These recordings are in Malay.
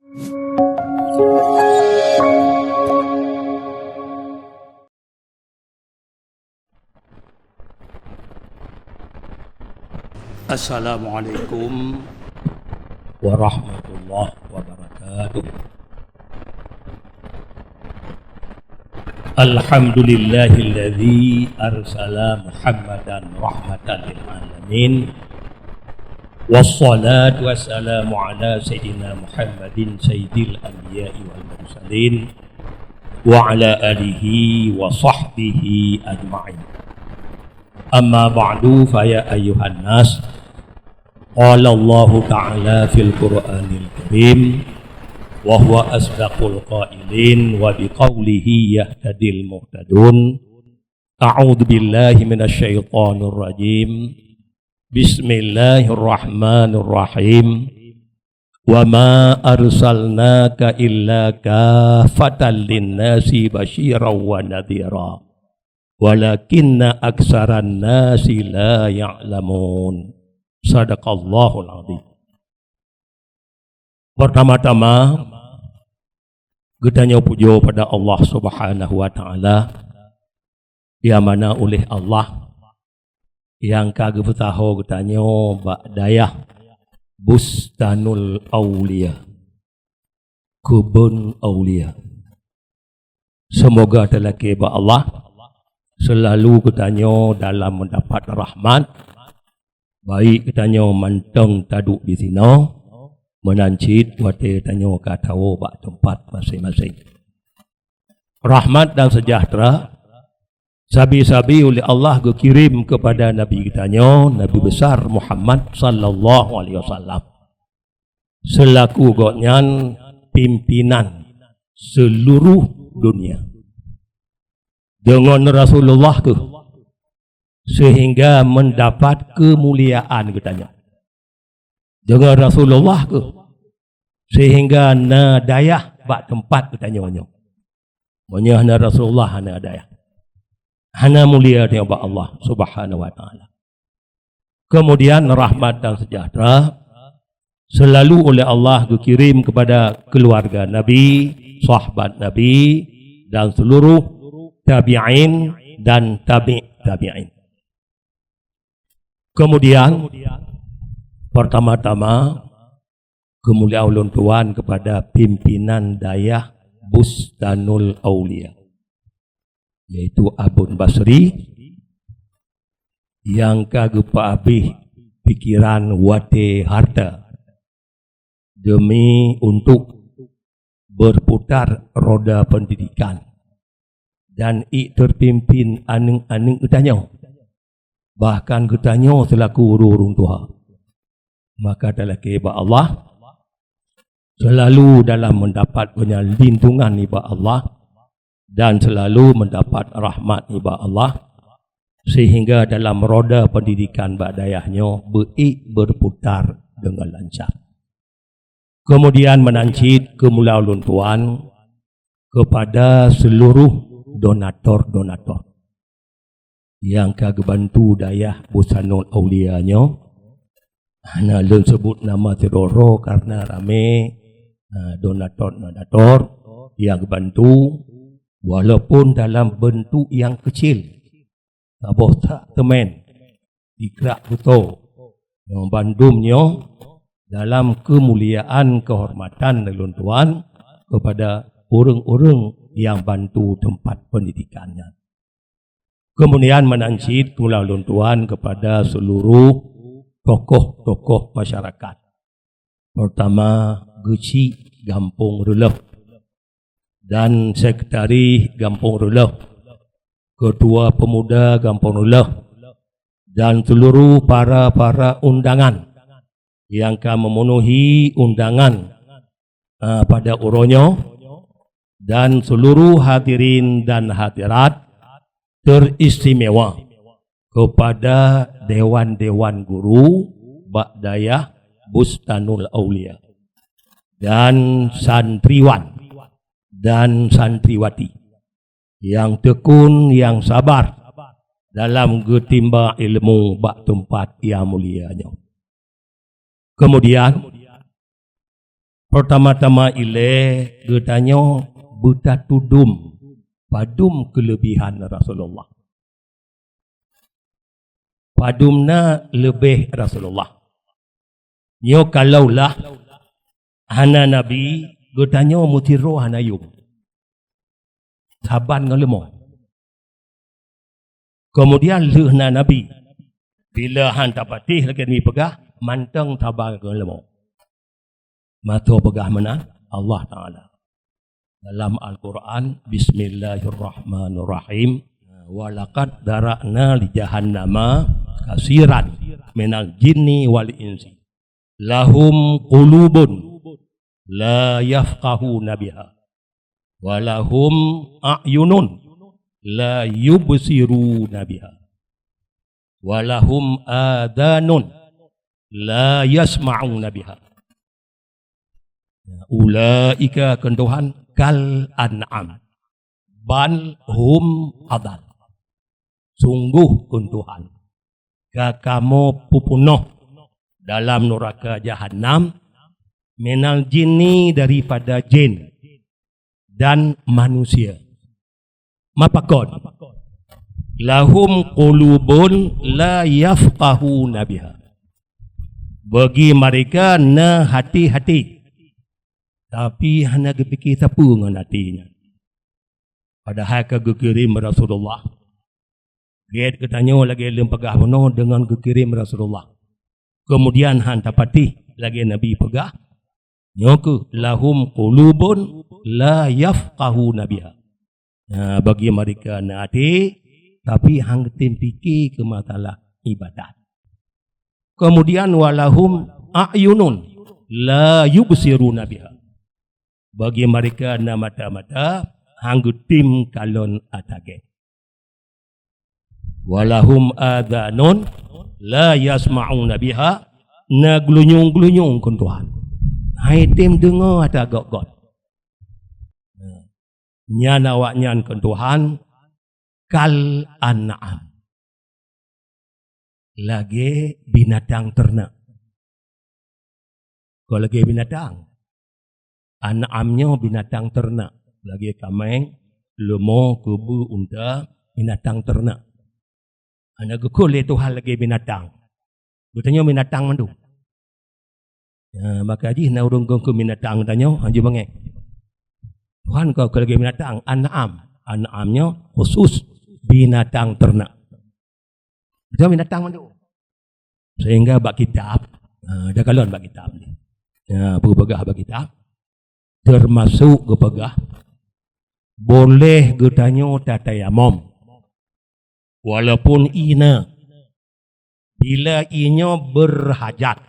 Assalamualaikum warahmatullahi wabarakatuh. Alhamdulillahilladzi arsala Muhammadan rahmatan lil alamin. Wassalatu wassalamu ala sayyidina Muhammadin sayyidil anbiya'i wal mursalin wa ala alihi wa sahbihi ajma'in. Amma ba'du fa ya ayyuhan nas, qala Allah ta'ala fil Qur'anil Karim wa huwa asdaqul qailin wa biqaulihi yahtadil muhtadun. A'udzu billahi minasy syaithanir rajim. Bismillahirrahmanirrahim. Wa ma arsalnaka illa kafatan lin-nasi basyiran wa nadhira walakinna aksaran nasi la ya'lamun. Sadaqallahul azim. Pertama-tama kita puji pada Allah Subhanahu wa taala, yang mana oleh Allah yang kagak tahu kita ba'dayah bustanul aulia, kebun aulia. Semoga telah keba Allah selalu kita dalam mendapat rahmat. Baik kita manteng taduk di sini, menancit wate tanyo katawo bak tempat masing-masing. Rahmat dan sejahtera sabi-sabi oleh Allah dikirim kepada Nabi kita Nabi besar Muhammad sallallahu alaihi wasallam selaku godnyan pimpinan seluruh dunia. Dengan Rasulullah ke sehingga mendapat kemuliaan katanya. Dengan Rasulullah ke sehingga nadayah bak tempat katanya. Monya Rasulullah nadayah. Hana mulia dia bak Allah Subhanahu wa taala. Kemudian rahmat dan sejahtera selalu oleh Allah dikirim kepada keluarga Nabi, sahabat Nabi dan seluruh tabi'in dan tabi'in. Kemudian pertama-tama kemuliaan ulun tuan kepada pimpinan dayah Bustanul Aulia, yaitu Abun Basri, yang kagepa abih pikiran wate harta demi untuk berputar roda pendidikan dan terpimpin aning-aning utanya. Bahkan ketanya selaku urung Tuhan. Maka dalam keba Allah selalu dalam mendapat lindungan iba Allah dan selalu mendapat rahmat iba Allah, sehingga dalam roda pendidikan badayahnya berputar dengan lancar. Kemudian menancit kemuliaan ulun tuan kepada seluruh donator-donator yang kagak bantu dayah Bustanul Aulia-nya. Hana lun sebut nama teroro karena rame donator-donator yang bantu walaupun dalam bentuk yang kecil. Tak temen dikrak betul yang bandumnya dalam kemuliaan kehormatan lun tuan kepada orang-orang yang bantu tempat pendidikannya. Kemudian menancit kemuliaan ulun tuan kepada seluruh tokoh-tokoh masyarakat. Pertama, Geci Gampung Relef dan Sekretari Gampung Relef, Ketua Pemuda Gampung Relef, dan seluruh para undangan yang akan memenuhi undangan pada uronyo, dan seluruh hadirin dan hadirat teristimewa kepada dewan-dewan guru Ba'dayah Bustanul Aulia dan santriwan dan santriwati yang tekun, yang sabar dalam getimba ilmu bak tempat yang mulianya. Kemudian Pertama-tama ile getanyo buta tudum padum kelebihan Rasulullah. Padumna lebih Rasulullah. Nyo kalaulah hana Nabi getanyo mutiro hanayum. Saban ngelemo. Kemudian lehna Nabi. Bila han tapatih lagi ni pegah manteng tabar ngelemo. Mato pegah mana? Allah Ta'ala. Dalam Al-Quran, Bismillahirrahmanirrahim. Walaqad dara'na li jahannama kasiran minal jinni wal insi. Lahum qulubun la yafqahuna biha. Walahum a'yunun la yubsiruna biha. Walahum adanun la yasma'una biha. Ulaika kentuhan kal an'am bal hum adal. Sungguh kentuhan kakamo pupunoh dalam neraka jahanam minal jinni daripada jin dan manusia. Mapakon lahum qulubun la yafqahuna biha. Bagi mereka na hati-hati tapi hanya kepikir siapa dengan hatinya. Padahal kekirim Rasulullah. Dia katanya lagi lempagah penuh dengan kekirim Rasulullah. Kemudian han tapati lagi Nabi pegah. Nyoku lahum qulubun la yafqahuna biha. Bagi mereka na hati tapi hang tim fikir ke masalah ibadat. Kemudian walahum a'yunun la yubsiruna biha. Bagi mereka na mata-mata hanggu tim kalon atage. Walahum adhanun la yasma'una biha. Na glunyung-glunyung kun Tuhan. Hai tim dengar ada gok-gok. Nyan awak nyan kun Tuhan kal an'am. Lagi binatang ternak. Kalau lagi binatang an'amnya binatang ternak. Lagi kameng, lemau, kebu, unta, binatang ternak. Anak gekul itu hal lagi binatang. Bertanya binatang mandu. Maka haji nak urung ke binatang tanya, haji bangek. Tuhan kau lagi binatang, an'am. An'amnya khusus binatang ternak. Bertanya binatang mandu. Sehingga bak kitab, dah kalon bak kitab ni. Pegah bak kitab. Termasuk kepegah boleh getanyo tatayamum walaupun ina bila inya berhajat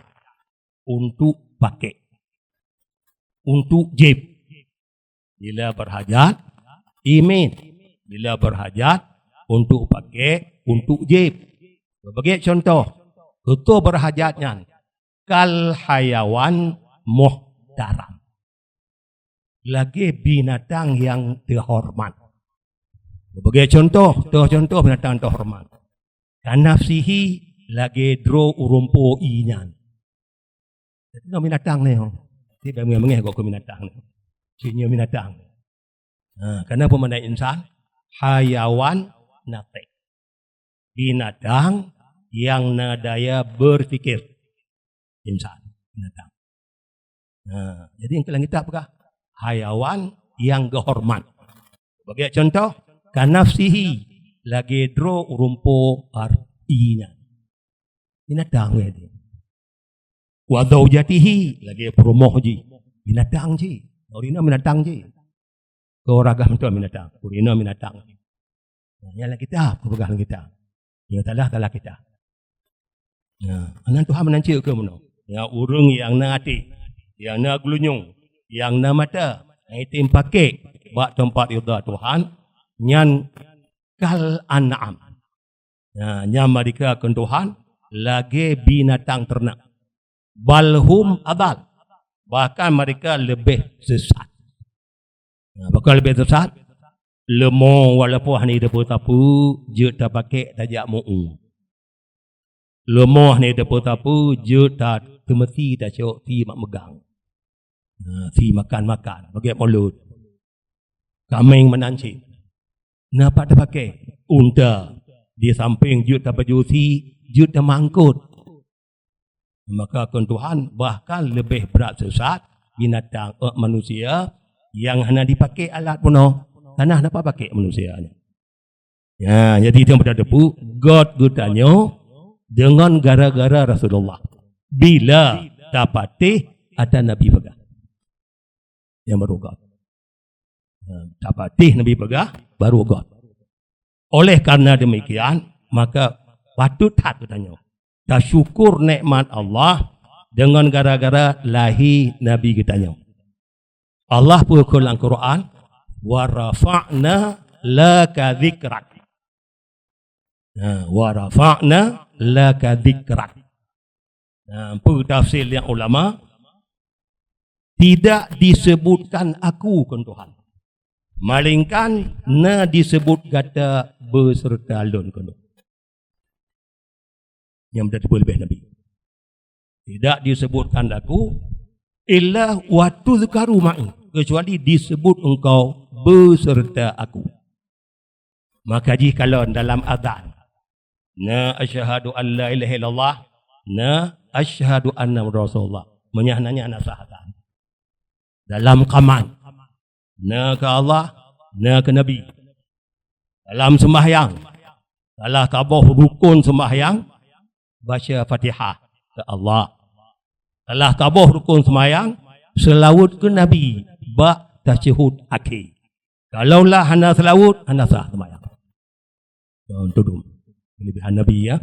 untuk pakai untuk jib bila berhajat imin bila berhajat untuk pakai untuk jib. Sebagai contoh itu berhajatnya kal hayawan muhtaram. Lagi binatang yang terhormat. Sebagai contoh binatang terhormat. Kanafsihi lagi dro urumpo inyan. Jadi binatang ni. Tidak mengeh kok binatang ni. Sinya binatang. Kenapa mana insan? Hayawan natik. Binatang yang nadaya berfikir. Insan. Binatang. Jadi yang kelang kita apakah? Hayawan yang gehormat. Sebagai contoh, kanafsihi lagi dro urumpo artinya. Binatang ni. Wa zaujatihi lagi promoh ji. Binatang ji. Orina binatang ji. Kau ragam tu binatang. Orina binatang. Yang kita, kepegangan kita. Yang talah kita. Anak Tuhan menancik ke mana? Yang urung yang na hati, yang na glunyung, yang na mata, itu pakai bak tempat irda Tuhan, nyan kal an'am. Nyan mereka ke Tuhan lagi binatang ternak. Balhum adal. Bahkan mereka lebih sesat. Bakal lebih sesat. Lemong walaupun hani dapat apa, je tak pakai tajak mu'u. Lemong ni dapat apa, je tak temeti tak cok ti mak megang. Si makan-makan, pakai mulut. Kambing menancing. Napa dah pakai? Unta. Di samping jut apa jusi, jut dah mangkut. Maka Tuhan bahkan lebih berat sesat binatang manusia yang hanya dipakai alat puno. Tanah dapat pakai manusia. Ya, jadi itu yang berada depu. God gutanya dengan gara-gara Rasulullah. Bila dapatih ada Nabi pegah. Yang baru God. Dapatih Nabi pegah, baru God. Oleh karena demikian, maka patut tak katanya. Tak syukur nikmat Allah dengan gara-gara lahir Nabi katanya. Allah pun dalam Quran, wa rafa'na laka dzikrak. Wa rafa'na laka dzikrak. Apa tafsir yang ulama? Tidak disebutkan aku kan Tuhan. Malingkan na disebut kata beserta lon kan. Yang berada lebih Nabi. Tidak disebutkan aku illa wa tuzkaru ma'i, kecuali disebut engkau beserta aku. Maka jika kalau dalam azan, na asyhadu an la ilaha illallah, na asyhadu anna rasulullah, menyahnanya anak sahabat. Dalam qaman, na ke Allah, na ke Nabi. Dalam sembahyang, salah kabuh rukun sembahyang, baca Fatihah ke Allah. Salah kabuh rukun sembahyang, selawat ke Nabi, ba tasyahud akhir. Kalaulah hana selawat, hana sah sembahyang. Tudum. Kelebihan Nabi ya.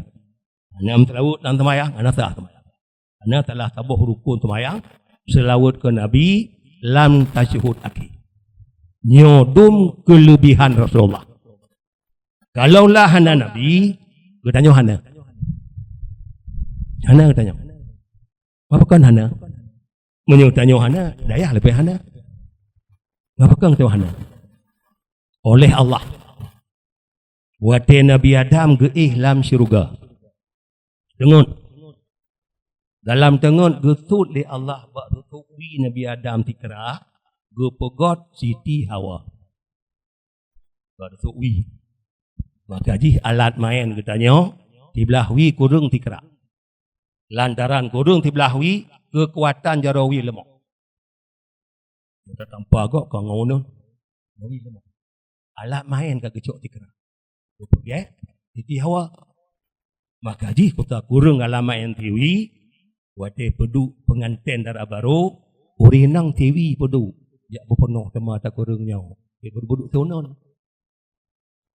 Hana selawat dan sembahyang, hana sah sembahyang. Hana telah kabuh rukun sembahyang, selawat ke Nabi, lam tasyahud akhir. Nyodum kelebihan Rasulullah. Kalaulah hana Nabi, bertanya hana. Hana bertanya. Apa kan hana? Menyutanya hana, daya lebih hana. Apa kan tu hana? Oleh Allah. Wate Nabi Adam ke ihlam syurga. Dengun. Dalam tengun getut li Allah bak tuwi Nabi Adam tikra, gepegot Siti Hawa. Bak tuwi. Maka ji alat main katanya, tiblahui kurung tikra. Lantaran kurung tiblahui, kekuatan jarawi lemah. Kita tanpa kok kau ngono. Jarawi lemah. Alat main ke kecok tikra. Ya, Siti Hawa. Maka ji kita kurung alat main tiwi, wate pedu pengantin darah baru, urinang tiwi pedu. Ya berpenuh tema tak kurungnya. Dia berbuduk tonon.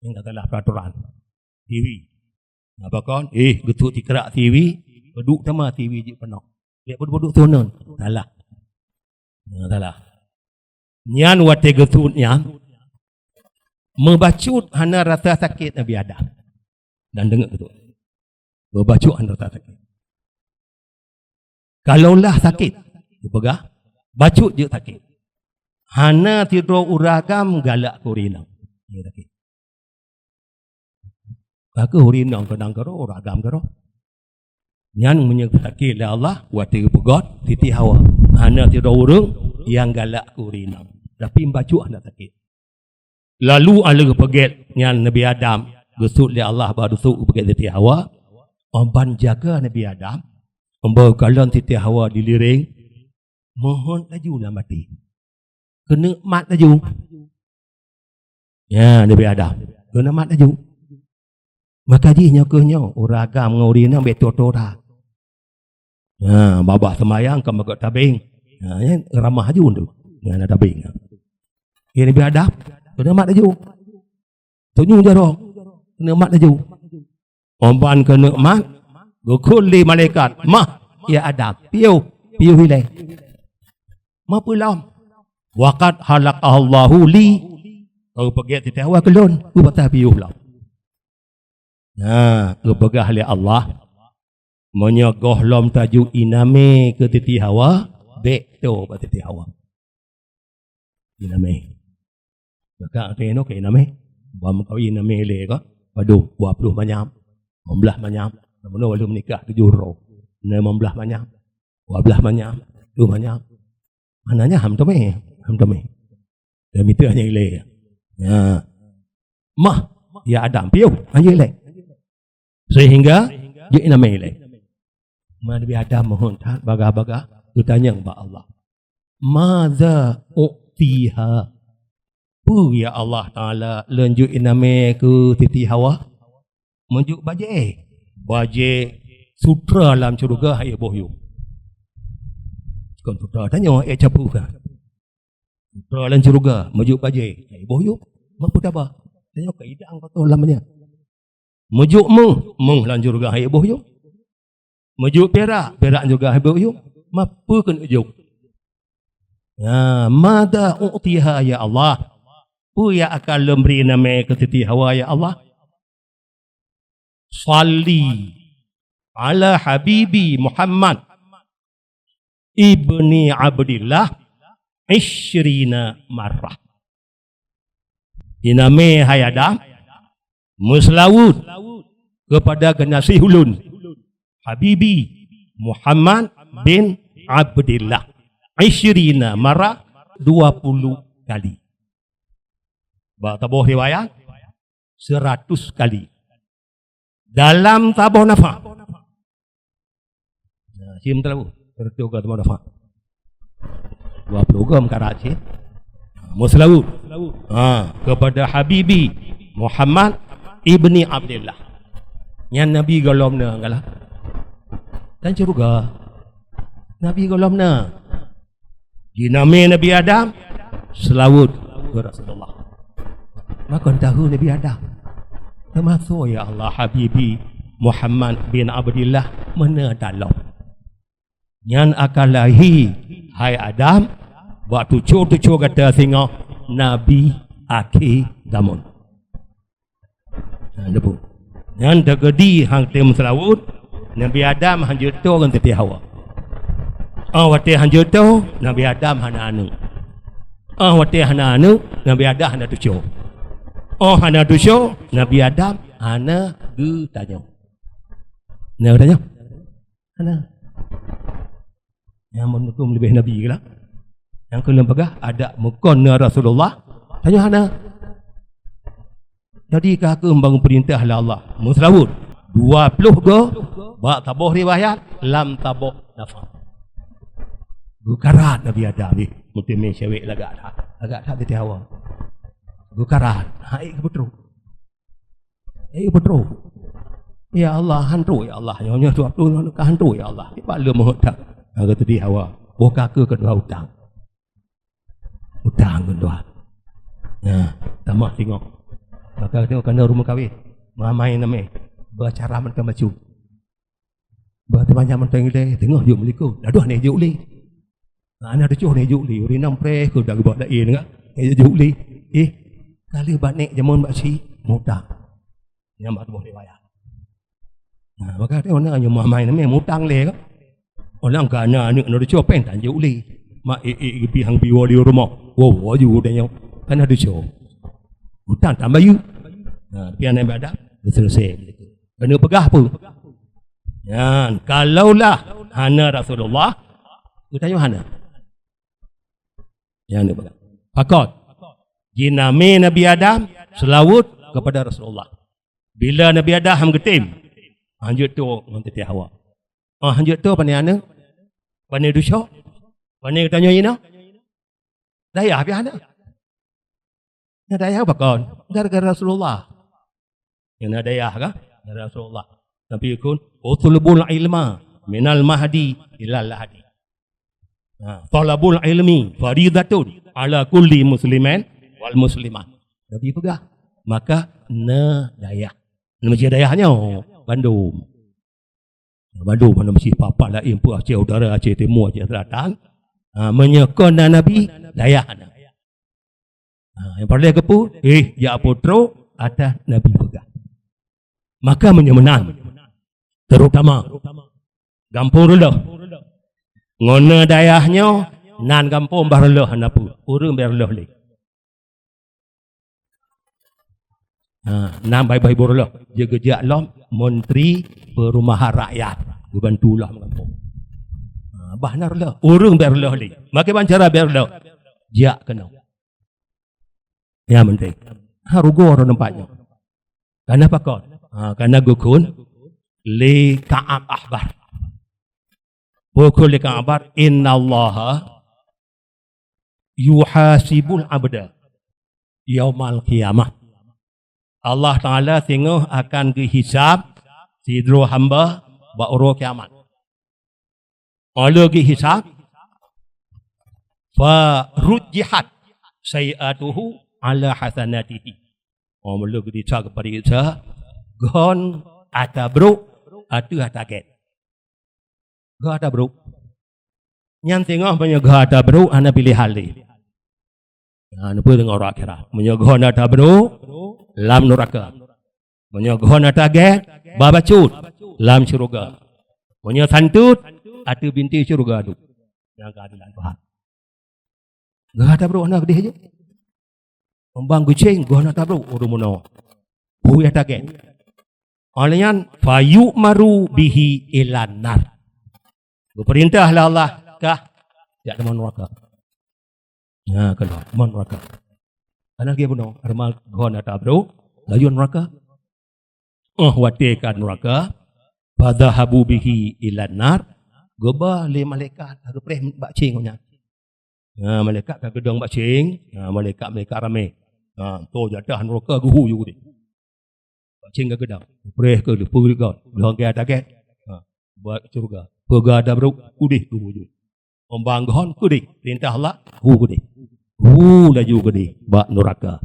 Yang katalah peraturan. TV. Apa kan? Getuk dikerak TV. Beduk sama TV je penuh. Dia berduduk tonon. Salah. Salah. Nyan wate getutnya. Membacut hana rasa sakit Nabi Adam. Dan dengar getut. Membacut hana rasa sakit. Kalaulah sakit. Dia pegah. Bacut je sakit. Hana tidur uragam galak kurinang. Dia sakit. Maka hurinang kadang karo ragam karo. Yang menyebutkan oleh Allah wati pegot Siti Hawa. Hana tiada urang yang galak hurinang. Tapi membacu anda sakit. Lalu ala peget yang Nabi Adam gesut oleh Allah baru gesut peget Siti Hawa. Omban jaga Nabi Adam. Membawa kalon Siti Hawa diliring. Mohon lajulah mati. Kena mat laju. Ya Nabi Adam. Kena mat laju. Maka dia nyokanya uragam ngurina betul-betul dah. Babah semayang ke magot tabing. Ramah aja untuk. Ada tabing. Ini biadab. Kena mat aja. Tunjuk jarang. Kena mat aja. Omban kena mat. Gukuli malaikat. Mah. Ya adab. Piu. Piu hilai. Mah pulam. Waqad halak Allahu li. Kau pergi titik awal kelon. Kau patah piu pulau. Kebegah oleh Allah menyogoh lom tajuk iname ke Siti Hawa bekto ke Siti Hawa iname maka teno ke iname bam kau iname le ko padu 20 manyam 19 manyam namun walu menikah 7 ro 19 manyam 12 manyam 2 manyam Mananya ham tome. Dia minta hanya ilai. Ya. Mah ya Adam piu hanya ilai. Sehingga dia nama ilai. Nabi Adam mohon baga-baga bertanya kepada Allah. Madza u'tiha? Pu ya Allah Taala lanjut nama ke Siti Hawa. Menjuk baje. Baje sutra dalam syurga hai boh yu. Kon sutra tanya capu kan. Sutra dalam syurga menjuk baje hai boh yu. Mampu apa? Tanya ke idang kata lamanya. Menjuk mung dalam syurga hai boh yu. Menjuk perak juga hai boh yu. Mampu kan ujuk. Ya, mada u'tiha ya Allah. Pu ya akan memberi nama ke Siti Hawa ya Allah. Salli ala habibi Muhammad ibni Abdillah isyrina marrah. Iname hayadam muslawud kepada generasi hulun Habibi Muhammad bin Abdillah isyrina marrah 20 kali. Tabuh riwayat 100 kali. Dalam tabuh nafa. Sim terlalu. Tertuga tabuh nafa. 20 gram Karachi. Muslawu. Kepada Habibi Muhammad ibni Abdillah. Yang Nabi golomna ngalah. Dan juga Nabi golomna. Dinamai Nabi Adam selawut ke Rasulullah. Maka tahu Nabi Adam termasuk ya Allah Habibi Muhammad bin Abdillah mana dalam yang akan lahir hai Adam waktu cucu kata singa Nabi akhir zaman. Lepas yang tergedi hang tem selawut Nabi Adam hang juto kan Siti Hawa. Waktu hang juto Nabi Adam hana anu. Waktu hana anu Nabi Adam hana tujuh. Hana dusyo Nabi Adam hana ditanya. Nak tanya? Hana. Yang menukum lebih Nabi lah. Yang kena pegah ada mukon Rasulullah. Tanya hana. Jadi kakak membangun perintah Allah. Muslawud 20 go. Bak tabuh riwayat lam tabuh nafas. Bukarat Nabi Adam ni. Mungkin cewek lagak tak Siti Hawa. Bukarat, hai betul. Betul. Ya Allah hantu ya Allah. Nyonya tu aku nak hantu ya Allah. Ni pak le mohon tak. Kata Siti Hawa, oh kakak kedua hutang. Hutang kedua. Ya, tamak tengok. Maka tengok kena rumah kahwin. Mamai nama. Bercara mentang maju. Bertanya mentang ile, tengok jom liku. Daduh ni juk li. Ana ada cuh ni juk li. Uri nampre ku dah buat dak ye ngak. Juk li. Kali banik jamun baksi mutang. Yang mak tubuh riwayat. Nah, maka dia orang yang mamai nama mutang le kan. Orang kana anak nak cuba pen tan juk li. Mak pi hang pi di rumah. Wo ju dia yang kan ada cuba. Mutang tambah yu. Nah, pian yang ada selesai begitu. Kena pegah pun. Ya, kalaulah hana Rasulullah, kita hana. Yang ni pegah. Pakot. Jinami Nabi Adam selawut kepada Rasulullah. Bila Nabi Adam getim, hanjut tu dengan Siti Hawa. Hanjut tu pandai ana? Pandai dusyo? Pandai tanya ina? Daya apa ana? Ya daya apa kon? Gara-gara Rasulullah. Yang daya kah? Gara Rasulullah. Nabi kun utulubul ilma minal mahdi ilal lahdi. Talabul ilmi faridatun ala kulli muslimin wal muslimat. Nabi pegah. Maka daya. Nama dayahnya Bandung. Bandung mana mesti papa lah impu Aceh Utara, Aceh Timur, Aceh Selatan. Menyekon Nabi dayah. Yang paling kepu, ya putro atas Nabi pegah. Maka menang. Terutama Gampung Ruluh. Ngona dayahnya nan kampung Baruluh hanapu. Urang Baruluh li. Nam baik-baik Baruluh. Jaga lom Menteri Perumahan Rakyat. Bantulah kampung. Bahnar lah. Urung berlah li. Makai bancara berlah. Jak kena. Ya penting. Rugo orang nampaknya. Kenapa kau? Karena gukun li Ka'ab Ahbar. Pukul li Ka'ab Ahbar. Inna Allah yuhasibul abda yaumal qiyamah. Allah Ta'ala tengok akan dihisab sidro hamba ba'uro kiamat. Kalau dihisab fa rujjihat sayi'atuhu ala hasanatihi. Mula kita kepada kita gon atabruk atu ataget. Gon atabruk. Yang tengok banyak gon atabruk ana pilih hal ni. Ana pun dengar orang akhirat. Banyak gon atabruk lam neraka. Banyak gon ataget babacut lam syurga. Banyak santut atu binti syurga tu. Yang keadilan Tuhan. Gon atabruk ana gede aja. Pembang kucing gua nak tabruk urung mono. Buya taget. Olehnya fayu maru bihi ilan nar. Perintahlah Allah kah ya teman neraka. Ya keluar teman neraka. Anak dia bunuh armal gua nak tabruk layun neraka. Watikan neraka. Fadhahabu bihi ilan nar. Goba le malaikat aku preh bak cingnya. Malaikat kat gedung bak cing. Malaikat ramai. Tu jatah neraka guhu you ni. Bak cing kat gedung. Preh ke lepu juga. Dah ke target. Buat surga. Perga ada beruk udih guhu you. Ombang gon kudih. Perintah Allah hu kudih. Hu laju kudih bak neraka.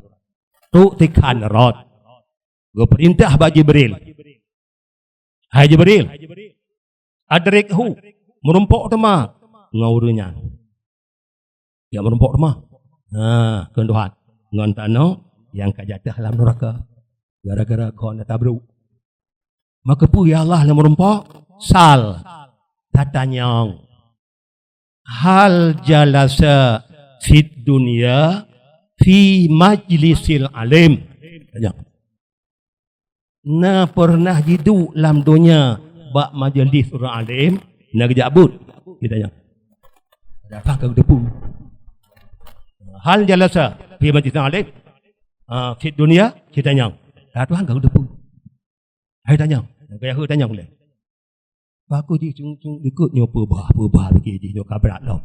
Tu tikan rod. Go perintah bak Jibril. Hai Jibril. Adrik hu. Merumpok tema ngaurunya. Ya merumpok tema. Tuhan Tuhan. Ngon tano yang kajatah dalam neraka. Gara-gara kau nak tabruk. Maka pu ya Allah yang merumpok. Sal. Tatanyong. Hal jalasa fit dunia fi majlisil alim. Tanya. Na pernah hidup dalam dunia bak majlis orang alim. Nak kejabut. Kita tanya. Datang ke depu. Hal jalasa fi majlis alim fi dunia kita tanya. Tuhan kau depu. Hai tanya. Gaya aku tanya boleh. Aku di ikut nyoba bah lagi di nyoba berat lah.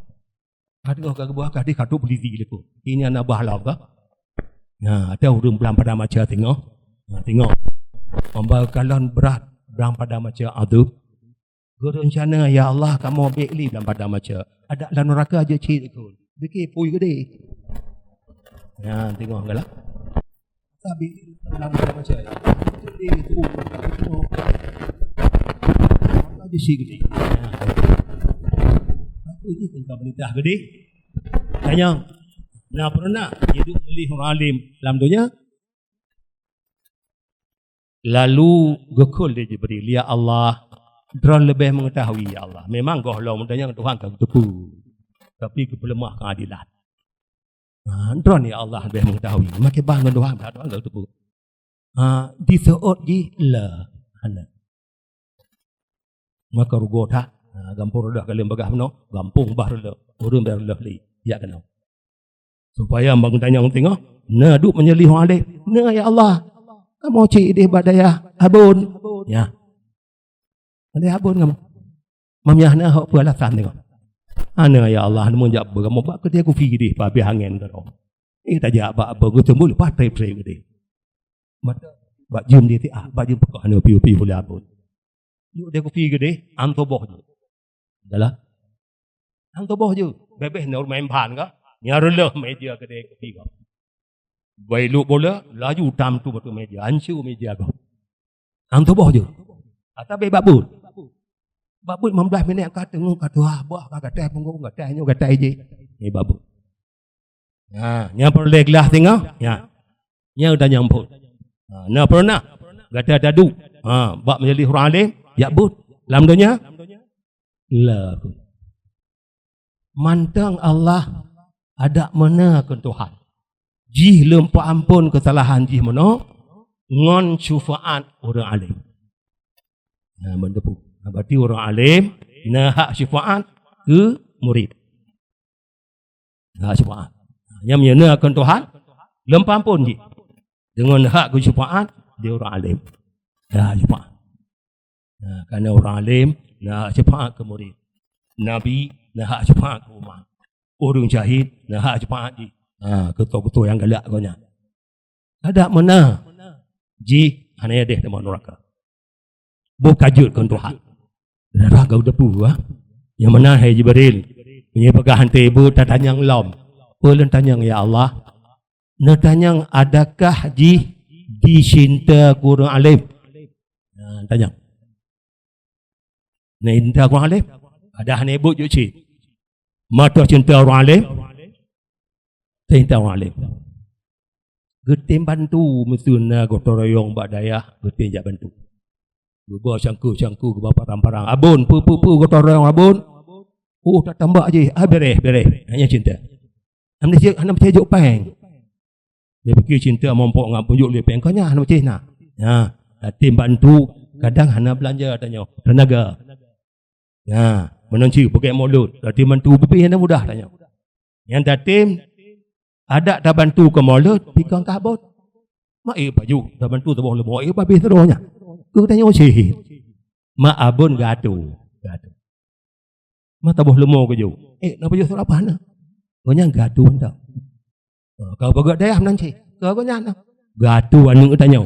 Ada kau buah kadi kadu beli di lepo. Ini anak bah lah ke? Ada orang belam pada macam tengok. Tengok. Omba kalon berat belam pada macam adu. Rencana ya Allah kamu beli belam pada macam. Ada dalam neraka aja cik itu. Bikin pui gede. Tengok enggak lah. Tapi dalam pada macam. Itu. Apa sih gede? Aku ini tentang berita gede. Tanya, nak pernah hidup beli orang alim dalam dunia? Lalu gekul dia Jibril, ya Allah, drone lebih mengetahui ya Allah. Memang kau Allah mudahnya Tuhan tak tepu. Tapi kepelemah keadilan. Drone ya Allah lebih mengetahui. Makin bangun Tuhan tak tepu. Di seot di la. Maka rugo tak gampur dah kalian bagah meno gampung bah dah urun dah li ya kena supaya bang tanya tengok na duk menyelih orang alim na ya Allah kamu cik dia badaya abun ya ada abun kamu mamnya na hok alasan tengok ana ya Allah mun jak kamu bak ke dia ku fi dia papi hangen ke tak jak bak apa ku tembul patai pre ke dia mata bak jum dia ti bak jum pekak ana piu-piu boleh abun you dia kopi gede, antoboh je. Adalah, antoboh je. Bebeh nak main pan ke? Nyarulah meja gede kopi ke. Bailuk bola, laju tam tu betul meja, ancu meja ke. Antoboh je. Atau babut. Babut 15 minit kata buah kata punggung kata nyo kata je. Ni babut. Nya perleglah tengok. Nya udah nyamput. Nah pernah kata dadu. Bak menjadi orang alim ya but dalam dunia lah mantang Allah ada mana ke Tuhan jih lempa ampun kesalahan jih mana ngon syufaat orang alim mendepu berarti orang alim nak hak syafaat ke murid. Hak syafaat. Yang menyenakan Tuhan, lempam pun je. Dengan hak ke syafaat, dia orang alim. Hak syafaat. Kerana orang alim, nak syafaat ke murid. Nabi, nak hak syafaat ke umat. Orang jahid, nak hak syafaat je. Ketua-ketua yang galak kau-nya. Ada mana? Ji, hanya deh teman neraka. Kajutkan Tuhan. Neraka udah puas. Yang mana hai Jibril? Punya pegahan tebu tatanyang lom. Pelan tanyang ya Allah. Natanyang adakah dicinta kurang alim? Tanyang. Cinta kurang alim? Ada hanya ibu je cik. Mata cinta orang alim? Cinta orang alim. Getim bantu mesuna gotong royong bak dayah, getim jak bantu. Bawa cangku ke bapa parang-parang. Abun, pu gotong royong abun. Tak tambah je. Beres. Hanya cinta. Anda macam juk peng. Dia fikir cinta mompok ngap punjuk le peng kau nya anda macam nak. Tim bantu kadang hana belanja tanya. Tenaga. Menunci pakai mulut. Tim bantu bepi hana mudah tanya. Yang tim ada dah bantu ke mulut, pikang kabut. Mak baju, dah bantu tu boleh bawa babi terohnya. Ku tanya sih. Mak abun gaduh. Mak tak boleh lemau ke jauh. Nak baju surah apa nak? Kau yang gaduh tak? Kau bagak dayah nanti. Kau yang gaduh anu tanya.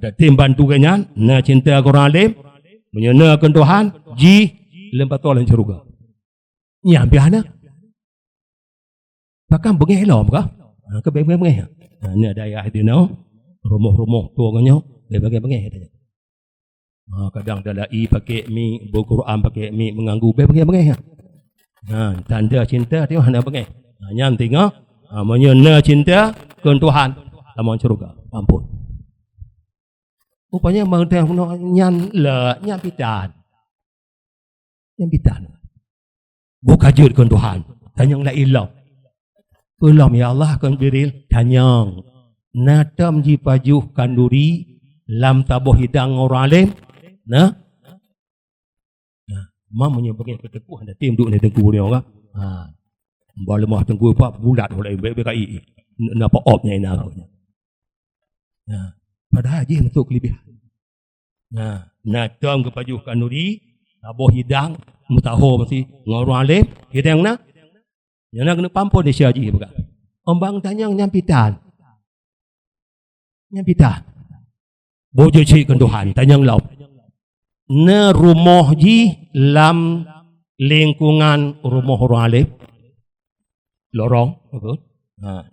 Dah tim bantu kenyan, na cinta orang alim, menyenakan Tuhan, lempar tolong syurga. Nyampe ana. Bahkan bengih lom kah? Bengih. Ni ada ayat dia no. Rumah tua kanyo, dia bengih tanya. Kadang dalam pakai mi, Al-Quran pakai mi mengganggu bengih. Tanda cinta dia hana bengih. Nyam tengok, menyena cinta ke Tuhan, lamun syurga. Ampun. Rupanya mengtang nyam pitan. Bukajut ke Tuhan. Tanya la ilah. Ulam ya Allah kan biril tanyang natam ji pajuh kanduri lam tabuh hidang orang alim mamanya bagi keteguh ada tim duk ni tengku ni orang lemah tengku apa bulat oleh BKI napa opnya ina padahal je untuk kelebihan natam ke pajuh kanduri tabuh hidang mutaho mesti orang alim hidang na yang nak kena pampun dia syaji bukan. Ombang tanyang nyampitan. Bojo cik kan Tuhan tanyang lau. Na rumah ji lam lingkungan rumah orang alim. Lorong, betul?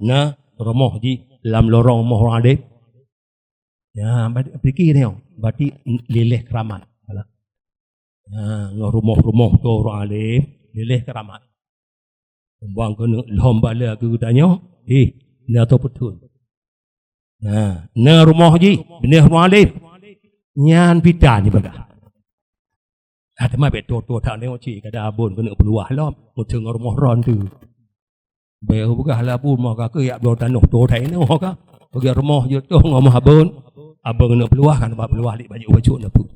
Na rumah ji lam lorong rumah orang alim. Ya, fikir ni, berarti leleh keramat. Rumah tu orang alim, leleh keramat. Bang kena lomba lah ke tanya. Ni atau betul. Na rumah je, benih rumah alim. Nyan pitan ni baga. Ada mai betul tak tengok cik kada abun kena peluah lah. Mutung rumah ron tu. Bae baga lah pun mak ke yak do tanah tu thai no ka. Bagi rumah je tu ngomah abun. Abang kena peluah kan peluah lik baju nak pu.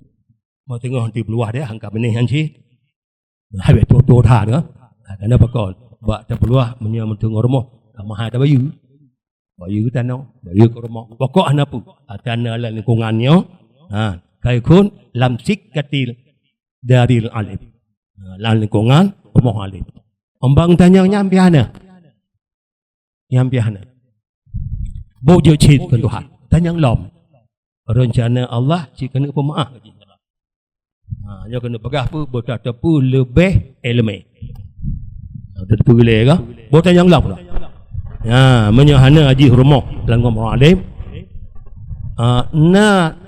Mau tengok nanti peluah dia angkat benih han cik. Hai betul tak ke. Kena pakol. Bak tak peluah menyambut rumah mahal ada bayu tanah bayu ke rumah pokok ana pu tanah la lingkungannya kai kun lam sikatil daril alim lan lingkungan rumah alim ombang tanya nyampiana bojo cit ke Tuhan tanya lom rencana Allah cik kena pemaaf nya kena pegah pu berkata pu lebih elemen tentu gile ke? Buat yang lap lah. Menyahana haji rumah langkah orang alim.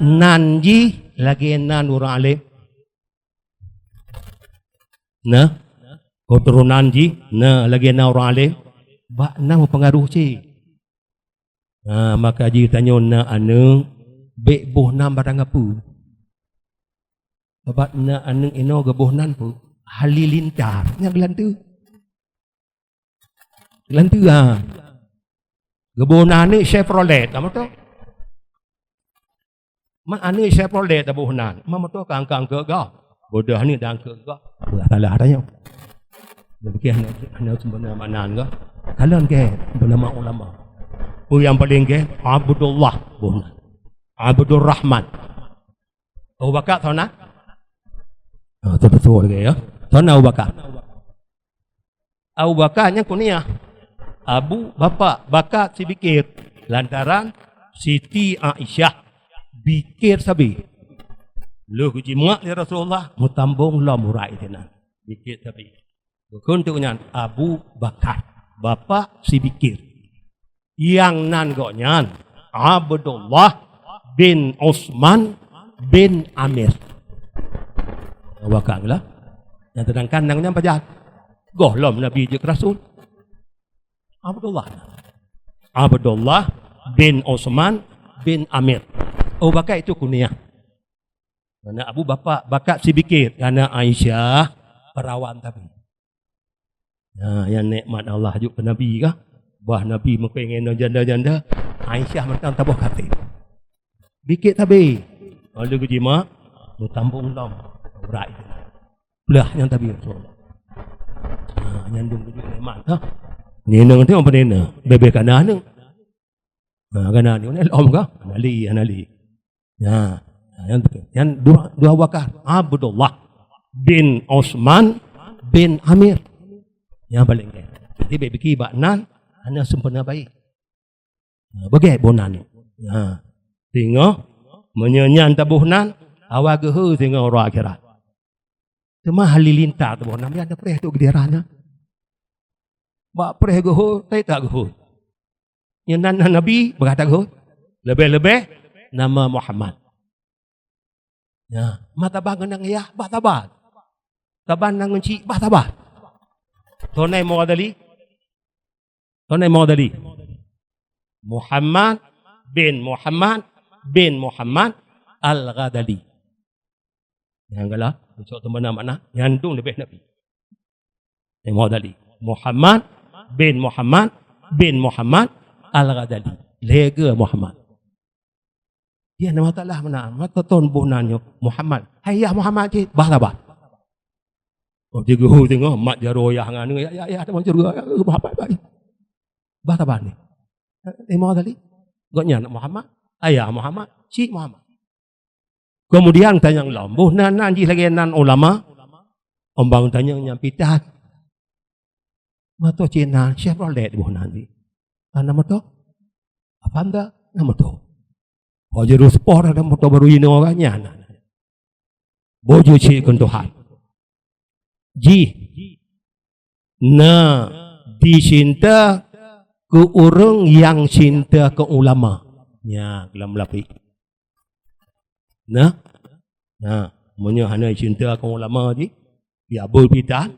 Nanji lagi nan orang alim. Keturunan ji lagi nan orang alim. Bak nang pengaruh cik. Maka ji tanya na anu bek boh nam barang apa? Sebab na anu ino gebuh nan pu halilintar yang gelantu. Lantu Gebunan ni Chevrolet, apa tu? Mak ani Chevrolet tabuhnan. Mak tu kang ke ga. bodoh ni dah ke ke. Salah tanya. Dia fikir hanya sebenarnya maknaan ke. Kalian ke bernama ulama. Yang paling ke Abdullah bukan. Abdul Rahman. Abu Bakar tahu nak? Betul ke ya. Tahu nak Abu Bakar? Abu Bakarnya kunyah. Abu bapa, Bakar si Bikir. Lantaran Siti Aisyah Bikir sabi. Lu kujimak ya Rasulullah mutambung la murai tenan. Bikir sabi. Kuntuknya Abu Bakar, bapa si Bikir. Yang nan goknya Abdullah bin Utsman bin Amir. Abu Bakar lah. Yang sedangkan nangnya pajak. Gohlom Nabi je Rasul. Abdullah bin Utsman bin Amir. Abu Bakar itu kunyah. Karena Abu bapa Bakar si Bikir. Karena Aisyah perawan tapi. Nah, yang nikmat Allah juga ke Nabi kah? Bah Nabi mengpengen janda-janda. Aisyah macam tabuh kata. Bikir tapi. Kalau kejima, mutambung lam. Urai. Belah yang tapi Rasulullah. Nyandung juga nikmat. Nina nanti apa nina? Bebek kanan ni. Kanan ni. Om kah? Anali. Ya. Yang dua Bakar. Abdullah bin Utsman bin Amir. Yang paling ke. Jadi bebeki baknan. Hanya sempurna baik. Bagai bonan ni. Tengok. Menyanyan tabuhnan. Awal gehu tengok orang akhirat. Cuma halilintar tabuhnan. Dia ada perih tu gedirannya. Bak perih gehu. Tak gehu. Yang nan Nabi berkata gehu. Lebih-lebih. Nama Muhammad. Ya, mata bangun nang ya, batabat. Taban nang nci, batabat. Tonai Muhammad Muhammad bin Muhammad Al-Ghazali. Yang galah, ucap tu mana-mana, yang tu lebih Nabi. Muhammad bin Muhammad Al-Ghazali. Lega Muhammad. Dia nama taklah mana? Mata ton bunannya Muhammad. Hayya Muhammad je bahasa. Oh dia gehu tengok mak jaroyah ngan ya ada macam juga Muhammad baik. Bahasa ni. Mau tadi. Goknya Muhammad, ayah Muhammad, cik Muhammad. Kemudian tanya lambuh nan ji lagi nan ulama. Ombang tanya nyampitan. Mato Cina siapa leh buh nanti. Nama tu? Apa anda? Nama tu. Jadi sport ada motor baru ini orangnya. Bojo cik Tuhan. Dicinta ke orang yang cinta ke ulama. Ya, kelam lapik. Punya hana cinta ke ulama je. Ya, boleh kita.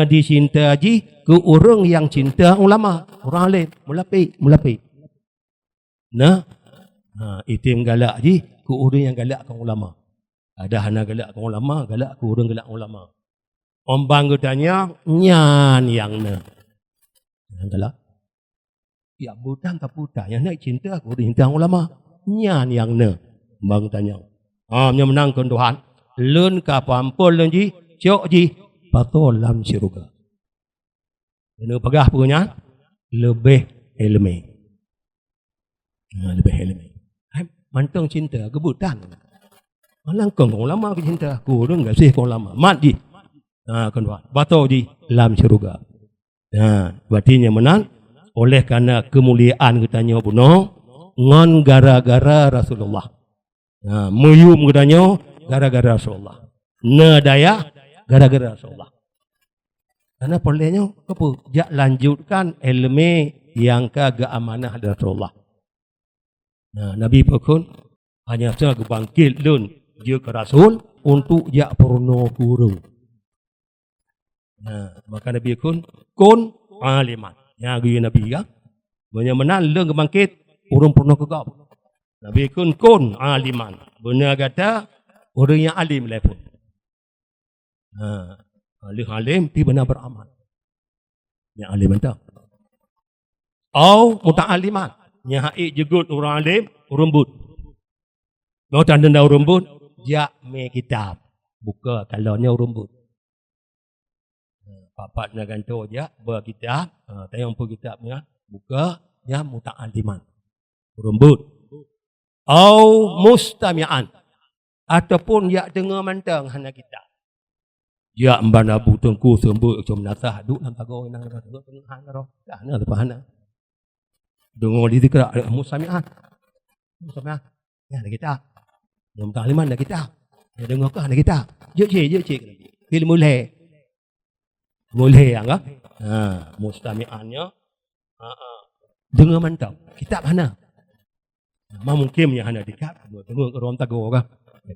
Dicinta je ke orang yang cinta ulama. Orang lain, mulapik. Itim galak je ke orang yang galak ke ulama. Ada hana galak ke ulama, galak ke orang galak ulama. Ombang tanya nyan yang na. Galak. Ya bukan tak putar yang nak cinta ke orang cinta ulama. Nyan yang na. Ombang tanya. Nya menang ke Tuhan. Lun ka pampul lun ji, cok ji, patol lam syurga. Kena pegah punya lebih ilmu. Lebih ilmu. Mantang cinta kebutan. Malang kong lama ke cinta ku dong enggak sih kong lama. Mat ji. Kan batau ji lam syurga. Berarti menang oleh karena kemuliaan katanya buno ngon gara-gara Rasulullah. Muyum katanya gara-gara Rasulullah. Daya gara-gara Rasulullah. Karena polanya apa? Jak lanjutkan ilmu yang kagak amanah dari Rasulullah. Nabi pun hanya saja bangkit lun dia ke Rasul untuk jak purno guru. Maka Nabi pun kun aliman. Ya gaya Nabi ya. Menyamanan lun bangkit urung purno kegap. Nabi kun aliman. Benar kata orang yang alim lah pun. Alim ti benar beramal. Yang alim entah. Au muta'aliman. Yang haik jegut orang alim, rembut. Mau tanda dah rembut, jak me kitab. Buka kalanya rumput. Papat nak gantung je berkitab, tayang pun kitabnya, buka ya muta'alliman. Rumput. Au mustami'an. Ataupun ya dengar mantang hana kitab. Ya mbana bu tengku sembuk macam nasah duk dalam tago nang tengah hana roh. Hana apa hana. Dengar di zikra mustami'an. Mustami'an. Ya ada kitab. Yang muta'alliman ada kitab. Ya dengar ke hana kitab. Je cik. Ilmu leh. Boleh ya enggak? Mustami'annya dengar mantap. Kitab mana? Mungkin yang hana dekat, dengar ke ruang tago kan.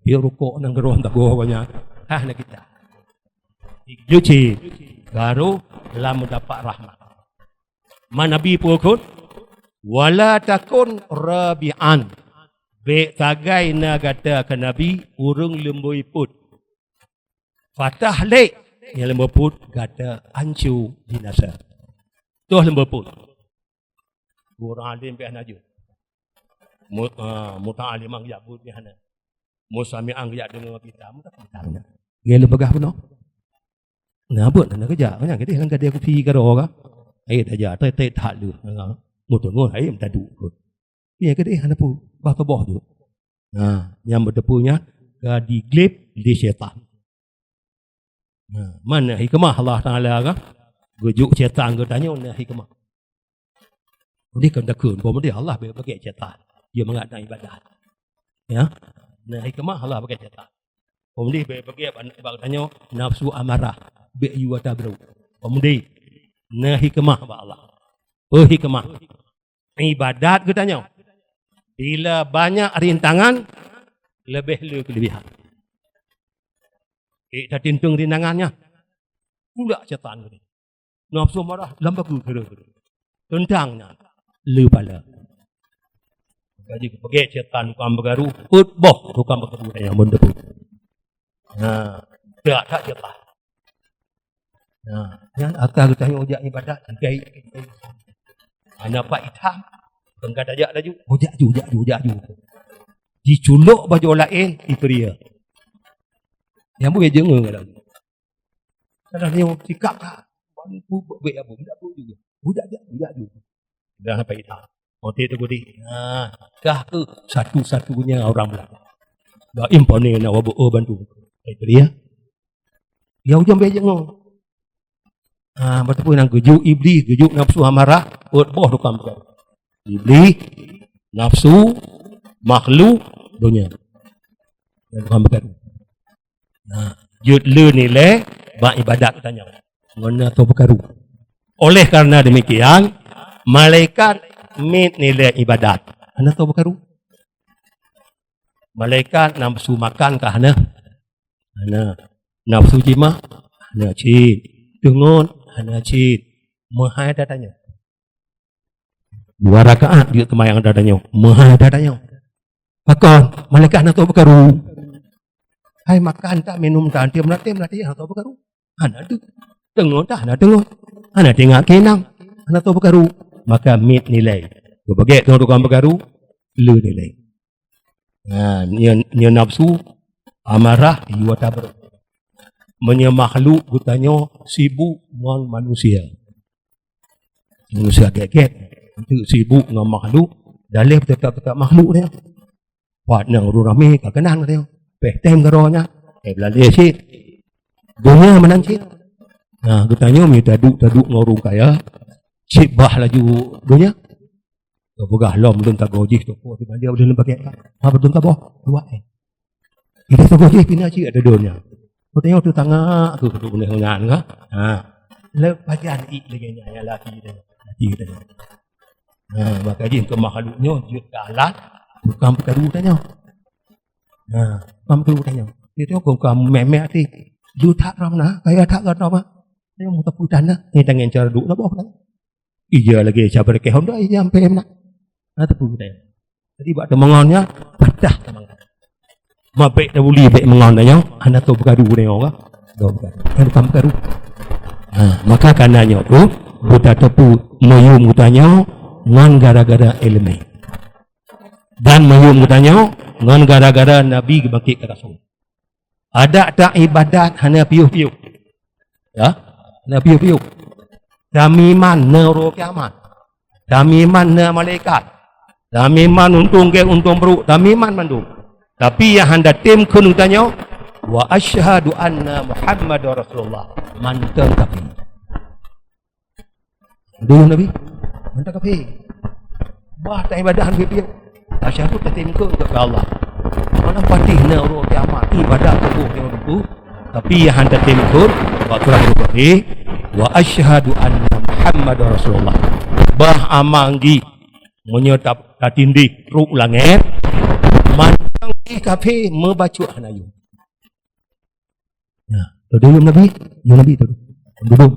Dia rukuk nang ke ruang tago banyak. Hana kitab. Yuci baru lah mendapat rahmat. Nabi pun wala takun rabi'an. Be tagai na kata ke Nabi urung lembui put. Fatah lek yang lembu put kata ancu binasa. Tuh lembu put. Orang alim pe anaju. Muta'alim ang yabut ni hana. Musami ang yak dengar kita mutak kitana. Gele begah pun. Ngabut nak kerja banyak kita kan dia kopi ke ro ka. Aja tai tak lu. Mutungun ai minta du. Ya ke dia hana pu bah toboh tu. Yang bertepunya diglip di syaitan. Mana hikmah Allah Ta'ala kan? Gujuk syaitan ke tanya mana hikmah. Dia kan takut. Bahawa dia Allah bagi syaitan. Dia mengadakan ibadat. Ya. Nah hikmah Allah bagi syaitan. Bahawa dia bagi ibadat tanya nafsu amarah. Bi'yu wa tabru. Bahawa dia. Nah hikmah Allah. Hikmah. Ibadat ke tanya. Bila banyak rintangan, lebih lu kelebihan. Tak tintung rintangannya. Pula syaitan ni. Nafsu marah, lambaku kera. Tentangnya. Lu pala. Jadi pergi syaitan bukan bergaru. Utboh bukan bergaru yang mendepu. Tak syaitan. Yang akan tanya ujak ibadat. Anak Pak Itham. Pengkat ajak laju. Ujak ju. Diculuk baju lain. Ipria. Yang boleh jengah lagi. Kadang dia sikap tak. Buat apa? Tidak boleh juga. Ujak ju. Dah sampai hitam. Otak tu boleh. Kah tu satu-satunya orang belakang. Dah impone nak wabu bantu. Ipria. Ya ujang boleh jengah. Bertemu dengan gejuk iblis, gejuk nafsu amarah, boh tukang berkata. Iblis, nafsu, makhluk, dunia. Dan tukang berkata. Jut le nilai, bak ibadat tanya. Mana tu berkaru. Oleh karena demikian, malaikat mit nilai ibadat. Mana tu berkaru. Malaikat nafsu makan ke hana? Hana. Nafsu jima? Hana cik. Dengon? Hana cik. Mahal datanya. 2 rakaat dia kemayang datanya. Mahal datanya. Pakon, malaikat nak tu berkaru. Hai makan tak, minum tak, dia melatih, hana tu berkaru. Hana tu. Dengon tak, hana dengon. Hana tengok kenang. Hana tu berkaru. Maka mit nilai. Berbagai tu tukang berkaru. Le nilai. Dia nafsu. Amarah. Iwa tabar. Menya makhluk gutanya sibuk dengan manusia. Manusia kekek. Itu sibuk dengan makhluk. Dalih tetap makhluk dia. Buat nang urut ramai kekenan dia. Pehtem kerohnya. Belalih cik. Dunia menang cik. Gutanya minta taduk ngorong kaya. Cik bah laju dunia. Pegah lom belum tak gojih tu. Dia boleh pakai. Betul tak boh? 2 Ini tak gojih pina cik ada dunia. Kau tengok tu tangga tu duduk boleh ngan kan? Lepasan lagi nya laki dia. Maka jin ke makhluknya dia kalah bukan perkara tanya. Bukan perkara tanya. Dia tengok kau memek ti. Lu tak ramna, kaya tak kan apa? Dia mau taputan lah. Ni tangan cara duduk nak apa? Iya lagi siapa ke Honda iya sampai nak. Tapu tanya. Jadi buat temangannya padah temangan. Mabek dah boleh bek mengananya anak tu bergaru dia orang kan bukan bergaru. Maka kananya tu buta tepu mayum mutanya ngan gara-gara ilmu dan mayum mutanya ngan gara-gara nabi bagi ke rasul. Ada tak ibadat hanya piuh-piuh. Ya, hanya piuh-piuh. Damiman nero kiamat. Damiman ne malaikat. Damiman untung ke untung perut. Damiman mandu. Tapi yang anda tim kena tanya, wa asyhadu anna Muhammad Rasulullah. Mantap tapi. Dulu Nabi. Mantap tapi. Bah tak ibadat hanya piuh. Asyhadu tatim ke Allah. Mana patih na roh kiamat ibadat tubuh yang itu. Tapi yang anda timkur waktu rasul kafir wa asyhadu anna Muhammad Rasulullah. Bah amanggi menyetap tatindi ruk langit mantang kafir membaca anayu. Nah, dulu Nabi, you Nabi tu. Dulu.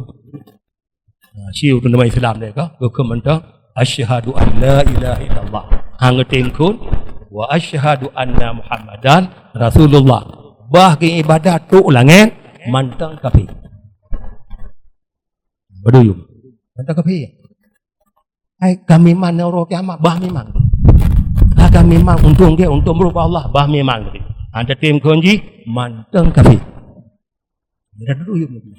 Siu tu nama Islam dia ke? Ke mentang asyhadu an la ilaha illallah. Hang timkur wa asyhadu anna Muhammadan Rasulullah. Bah ke ibadat tu langit mantang kafir. Berduyung. Mantang kafir. Hai kami mana roh kiamat bah memang. Ha kami memang untung ke untung berupa Allah bah memang. Anda tim kunci mantang kafir. Dah berduyung lagi.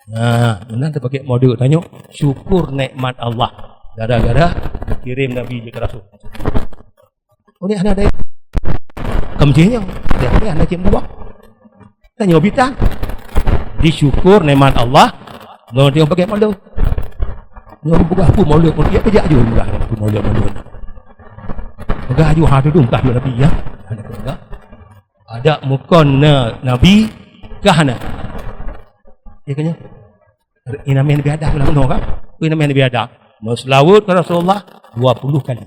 Nah, nanti pakai modul tanya syukur nikmat Allah gara-gara kirim Nabi ke Rasul. Oh ni ada kemcinya dia ni ada cim buah tanya bintang disyukur nikmat Allah no dia pakai malu no buka aku malu pun dia kerja juga buka aku malu buka aju hadu dum tah Nabi ya ada mukon Nabi kahana dia kanya ini namanya Nabi Adam lah no kan ini namanya Nabi Adam selawat ke Rasulullah 20 kali.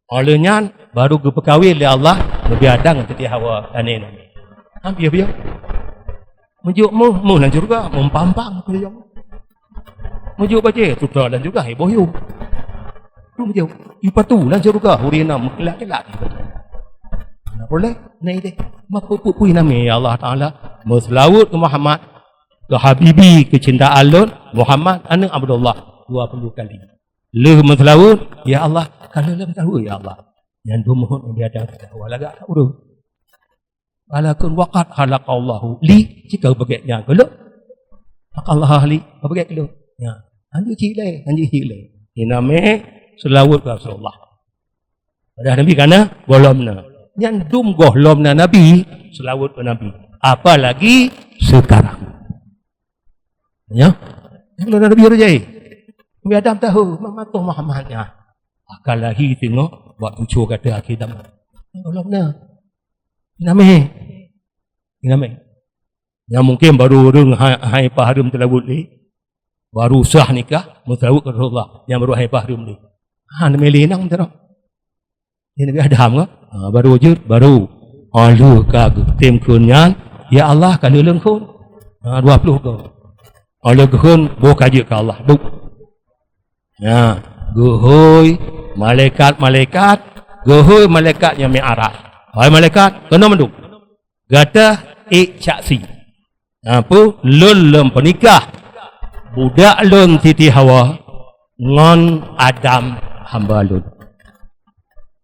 Olehnya baru ke perkahwin oleh Allah Nabi Adam dengan Hawa anin. Hampir dia. Menjuk mu dan juga mempampang dia. Menjuk baca sutra dan juga heboh you. Tu menjuk ipatu dan juga hurina kelak-kelak. Nah boleh naik deh. Mak pupui nama Allah Taala berselawat ke Muhammad ke Habibi kecintaan Muhammad anak Abdullah 20 kali. Leh berselawat ya Allah kalau lem tahu ya Allah yang dumuhun dia ada walaga urus walakun waqat halaqallahu li jika bagainya kalau Allah li bagai kalau ya anju cilai iname selawat ke Rasulullah pada Nabi kana golomna yang dum golomna Nabi selawat ke Nabi apalagi sekarang ya kalau Nabi rajai Nabi Adam tahu mematuh Muhammadnya akalahi tengok buat tucu kata akidah golomna iname yang mungkin baru reng hai pahrum telawut ni baru sah nikah mutawut ke Rasulullah yang baru hai pahrum ni ha nama lenang terok ini Nabi Adam ke baru wujud baru alu ka tim kunyan ya Allah kalau lengkun 20 ke alu kun bo kaji ke Allah duk ya gohoi malaikat gohoi malaikat yang mi'arah hai malaikat kena menduk gata saksi apa lulum penikah budak lun Siti Hawa ngon Adam hamba lun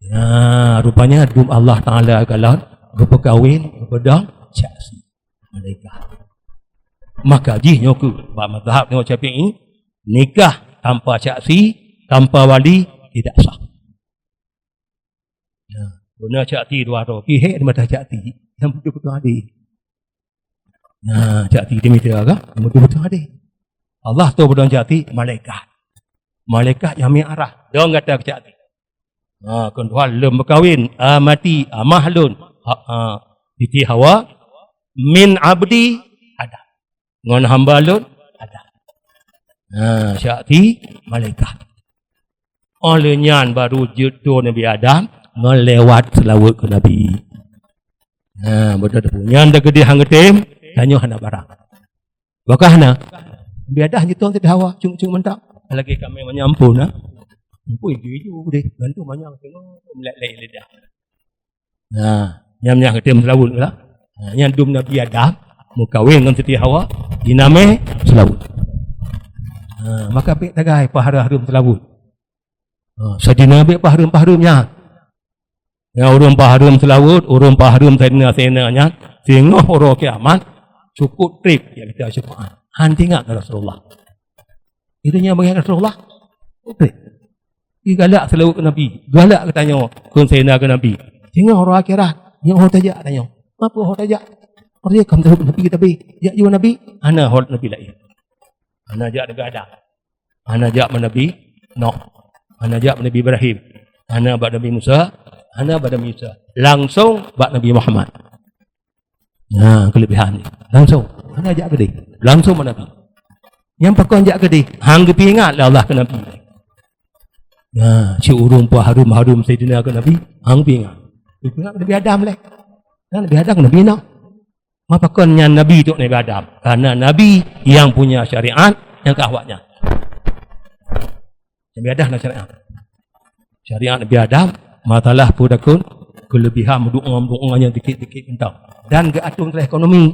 ya rupanya dum Allah Taala kalau berperkahwin berpedang saksi malaikat maka jihnya ke ba mazhab tengok Syafi'i nikah tanpa saksi tanpa wali tidak sah. Nah, guna cakti dua tu, pihak di mata cakti yang betul-betul ada. Nah, cakti di mata agak betul-betul ada. Allah tu berdong cakti malaikat yang mi'arah. Dong kata cakti. Nah, kedua lem berkahwin amati amahlun Siti Hawa min abdi ada. Ngon hamba lun ada. Nah, cakti malaikat. Olehnya baru jodoh Nabi Adam melewat selawat ke Nabi. Nah, betul tu. Yang dah gede hang getem, tanya hana barang. Bakah hana? Nabi Adam jodoh Nabi Hawa, cung mentak. Lagi kami menyampun nah. Pui gitu deh, bantu banyak tengok melek-lek lidah. Nah, yang getem selawat lah. Nah, yang dum Nabi Adam mau kahwin dengan Siti Hawa, dinamai selawat. Nah, maka pek tagai pahara-harum selawat. Sadina ambil pahrum-pahrumnya. Ya, urung pahrum selawut, urung pahrum senanya, tengah orang kiamat cukup trip yang kita syafaat. Han tengok Rasulullah. Itunya bagi Rasulullah. Trip. Dia galak selalu ke Nabi. Galak ke tanya kun sena ke Nabi. Tengok orang akhirat. Yang orang tajak tanya. Apa orang tajak? Orang dia kamu tahu Nabi kita be. Ya juga Nabi. Ana hol Nabi lain. Ana jak dekat ada. Ana jak Nabi Nuh. Ana jak Nabi Ibrahim. Ana bak Nabi Musa. Ana bak Nabi Musa. Langsung bak Nabi Muhammad. Nah, kelebihan ni. Langsung. Ana jak ke dia. Langsung Nabi. Yang pakon jak ke dia. Hang gepi ingatlah Allah ke Nabi. Nah, si urung puah harum Sayyidina ke Nabi. Hang gepi ingat. Gepi ingat Nabi Adam leh. Nabi Adam Nabi Nuh. Apa konnya Nabi itu Nabi Adam? Karena Nabi yang punya syariat yang keahwatnya. Nabi Adam nak syariat. Syariat Nabi Adam matalah pudakun kelebihan mendoa yang dikit-dikit entah. Dan keatur dalam ekonomi.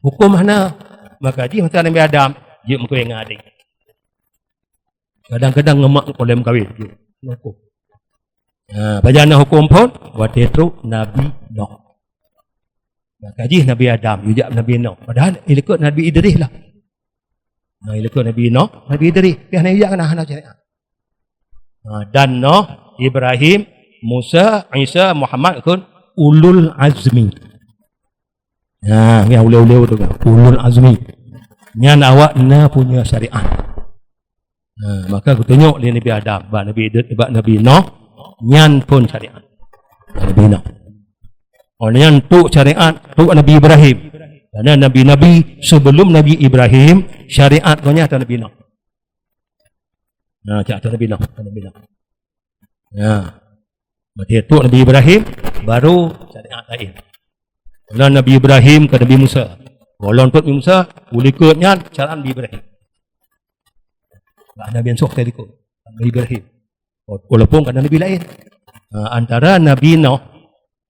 Hukum mana? Maka dia masa Nabi Adam dia mengkau yang adik. Kadang-kadang ngemak kolem kahwin. Hukum. Bacaan hukum pun waktu itu Nabi Nuh. Kaji Nabi Adam, juga Nabi Nuh. Padahal ikut Nabi Idris lah. Ikut Nabi Nuh, Nabi Idris. Pihak Nabi juga kena syariat. Dan Nuh, Ibrahim, Musa, Isa, Muhammad ikut ulul azmi. Yang ulul-ulul tu kan. Ulul azmi. Yang awak na punya syariat. Maka aku tunjuk dia Nabi Adam, Nabi Idris, Nabi Nuh, nyan pun syariat. Nabi Nuh. Yang tu syariat tu Nabi Ibrahim. Karena Nabi-Nabi sebelum Nabi Ibrahim syariat punya atas Nabi Nuh. Atas Nabi Nuh. Berarti tu Nabi Ibrahim baru syariat lain. Kalau Nabi Ibrahim ke Nabi Musa. Kalau untuk Nabi Musa boleh ikutnya syariat Nabi Ibrahim. Nabi yang sok tadi ikut Nabi Ibrahim. Walaupun kan Nabi lain. Antara Nabi Nuh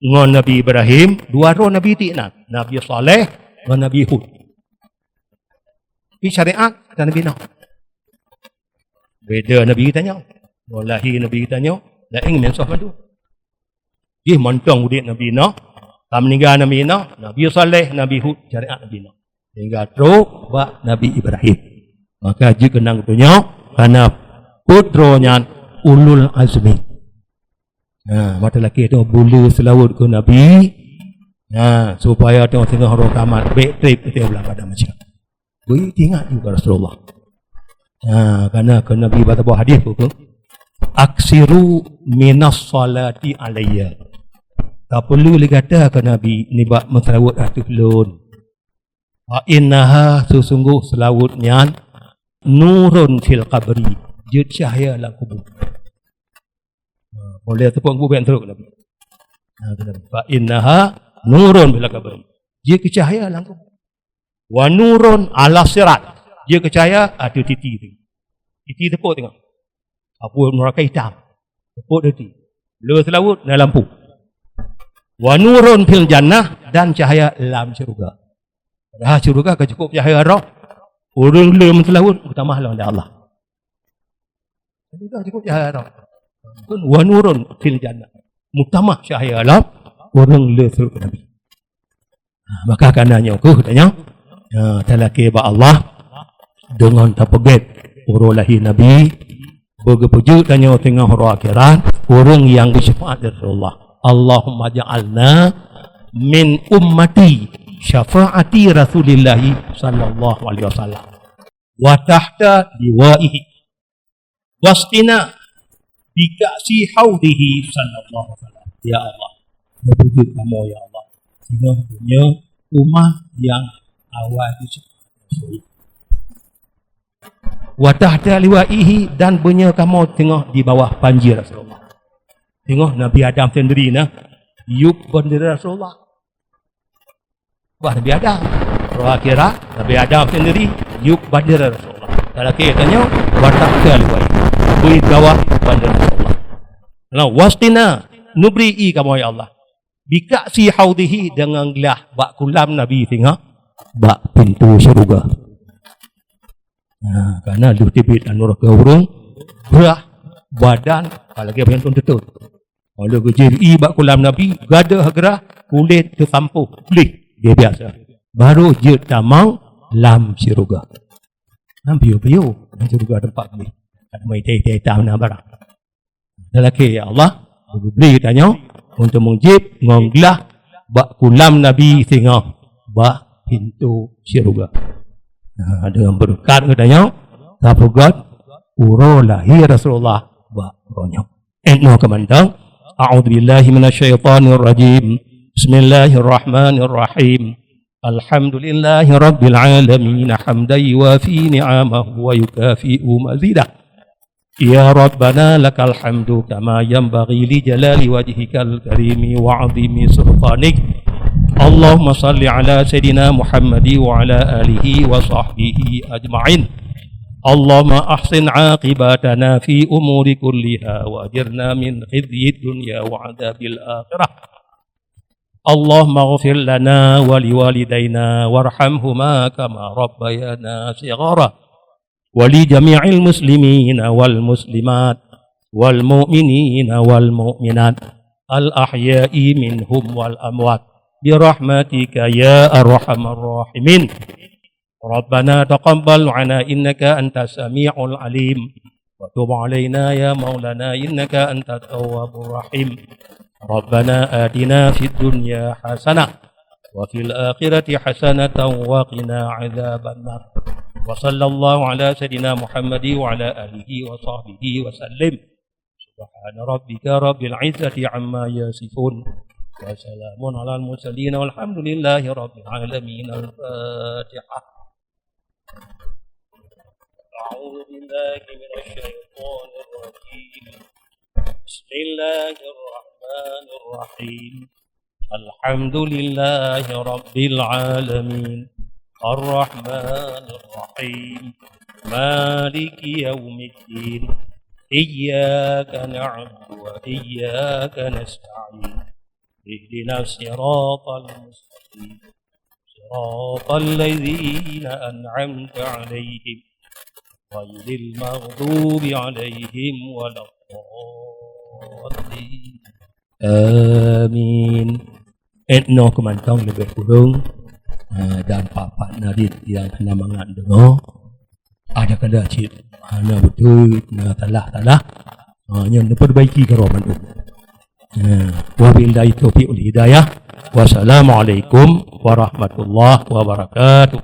dengan Nabi Ibrahim, dua roh Nabi Ti'nan. Nabi Saleh dan Nabi Hud. Ini syariat dan Nabi Nuh. Beda Nabi kita tanya. Wallahi Nabi kita tanya. Lain yang sah madu. Dia mantang udik Nabi Nuh. Tak meninggal Nabi Nuh. Nabi Saleh, Nabi Hud. Syariat Nabi Nuh. Hingga teruk bak Nabi Ibrahim. Maka jika kenang tunjuk. Kerana putronya ulul azmi. Mata lelaki tu boleh selawut ke Nabi supaya tengok-tengok orang kamat baik trip kita belah pada macam boleh ingat juga Rasulullah kerana ke Nabi baca buah hadis tu aksiru minas salati alayya tak perlu lagi kata ke Nabi ni bak menselawut hati belum wa innaha sesungguh selawutnya nurun fil qabri jut cahaya dalam kubur. Boleh tepuk kubur yang teruk Nabi. Fa innaha nurun bila kabur. Dia kecahaya dalam kubur. Wa nurun ala sirat. Dia kecahaya ada titi tu. Titi tepuk tengok. Apa neraka hitam. Tepuk titi. Le selawut dalam lampu. Wa nurun fil jannah dan cahaya dalam syurga. Dah syurga ke cukup cahaya roh. Orang le selawut utama lah Allah. Jadi dah cukup cahaya roh. Wa nurun fil jannah. Mutamah cahaya alam orang le surga Nabi. Maka kananya aku tanya talaki ba Allah dengan tapeget orang lahir Nabi bergepuju tanya tengah orang akhirat orang yang bersyafaat dari Rasulullah. Allahumma ja'alna min ummati syafaati Rasulillah sallallahu alaihi wasallam wa tahta liwaihi wastina bikasi haudihi sallallahu alaihi wasallam. Ya Allah, berpuji kamu ya Allah. Sehingga punya umat yang awal itu wa tahta liwaihi dan punya kamu tengah di bawah panji Rasulullah. Tengok Nabi Adam sendiri nah, yuk bendera Rasulullah. Wah Nabi Adam. Roh akhirat Nabi Adam sendiri yuk bendera Rasulullah. Kalau kita tanya wa tahta liwaihi di bawah bendera Rasulullah. Nah, wastina nubri'i kamu ya Allah. Bika si haudihi dengan gelah bak kulam Nabi tengah bak pintu syurga. Karena lu tibit anur ke urung berah badan apalagi apa yang tuntut. Kalau gejiri bak kulam Nabi gada gerah kulit tu sampuh kulit dia biasa baru je tamang lam syurga piu-piu syurga tempat ni tak mai teh tam na barang lelaki ya Allah beli tanya untuk mujib ngonglah bak kulam nabi singa bak pintu syurga ada yang berkat katanya tapugat uro lahir Rasulullah bak ronyo no kamandang a'udzubillahi minasyaitonir rajim bismillahirrahmanirrahim alhamdulillahi rabbil alamin hamdan yuwafi ni'amahu wa yukafi'u mazidah ya rabbana lakal hamdu kama yanbaghi li jalali wajhikal karimi wa 'azimi sultanik Allahumma salli ala sayidina Muhammadi wa ala alihi wa sahbihi ajma'in Allahumma ahsin 'aqibatana fi umuri kulliha wa ajirna min khizyid dunya wa 'adzabil akhirah Allahumma ighfir lana wa liwalidayna warhamhuma kama rabbayana shighara wa li jami'il muslimina wal muslimat wal mu'minina wal mu'minat al ahya'i minhum wal amwat bi rahmatika ya arhamar rahimin Rabbana taqabbal 'anna innaka antas sami'ul 'alim wa tub 'alaina ya maulana innaka antat tawwabur rahim Rabbana atina fid dunya hasanah wa fil akhirati hasanatan wa qina 'adzabannar wa sallallahu ala sayidina Muhammadi wa ala alihi wa sahbihi wa sallim subhana rabbika rabbil 'izzati 'amma yasifun wa salamun 'alal mursalin walhamdulillahi rabbil 'alamin al-fatihah a'udzu billahi minasy syaithanir rajim bismillahirrahmanirrahim الرحيم الحمد لله رب العالمين الرحمن الرحيم مالك يوم الدين إياك نعبد وإياك نستعين اهدنا الصراط المستقيم صراط الذين أنعمت عليهم غير المغضوب عليهم ولا الضالين Amin. Etno kemantong lebih kurang dan papat nadit yang kena mangat dengar ada kada cip ana betul na talah yang diperbaiki ke roman tu. Wabillahi taufiq wal hidayah. Wassalamualaikum warahmatullahi wabarakatuh.